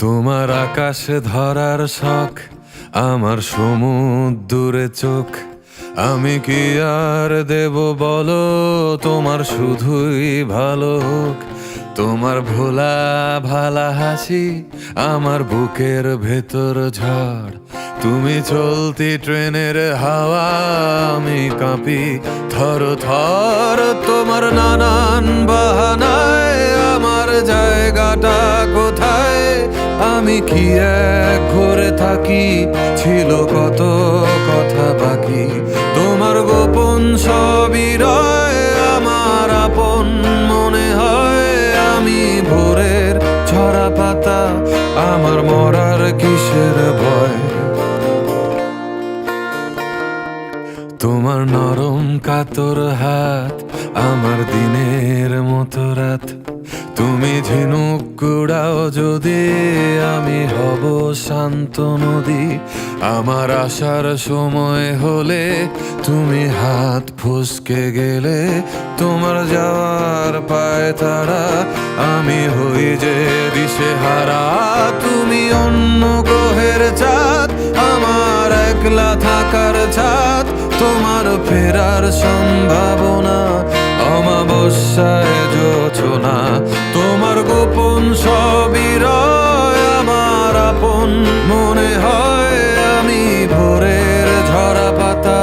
তোমার আকাশ ধরার শখ, আমার সমুদ্রে চোখ। আমি কি আর দেব বলো, তোমার শুধুই ভালো হোক। তোমার ভোলা ভালা হাসি আমার বুকের ভেতর ঝড়। তুমি চলতি ট্রেনের হাওয়া, আমি কাঁপি থর থর। তোমার নানান বাহানায় আমার জায়গাটা কোথায়? আমি কি এক ঘরে থাকি, ছিল কত কথা বাকি। তোমার গোপন সবই রয় আমার আপন মনে হয়। আমি ভোরের ঝরা পাতা, আমার মরার কিসের ভয়? তোমার নরম কাতর হাত আমার দিনের মতো রাত। তুমি ঝিনুক কুড়াও যদি, আমি হব শান্ত নদী। আমার আসার সময় হলে তুমি হাত ফসকে গেলে। তোমার যাওয়ার পায় তারা, আমি হই যে দিশেহারা। তুমি অন্য গ্রহের চাঁদ, আমার একলা থাকার ছাদ। তোমার ফেরার সম্ভাবনা অমাবস্যায় জোছনা। তোমার গোপন সবই রয় আমার আপন মনে হয়। আমি ভোরের ঝরা পাতা,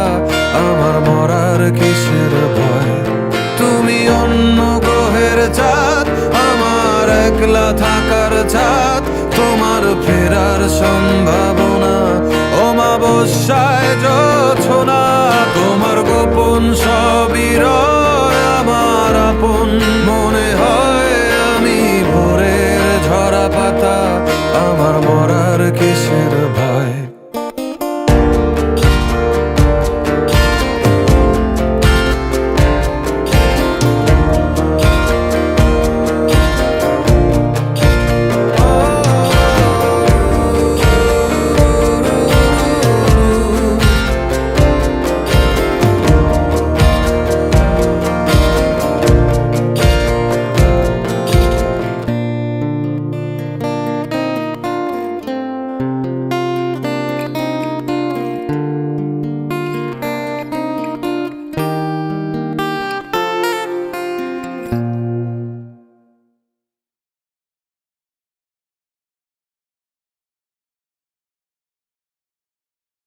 আমার মরার কিসের ভয়? তুমি অন্য গ্রহের চাঁদ, আমার একলা থাকার ছাদ। তোমার ফেরার সম্ভাবনা অমাবস্যায় জোছনা। তোমার গোপন সবই রয় আমার আপন মনে হয়। আমি ভোরের ঝরা পাতা, আমার মরার কি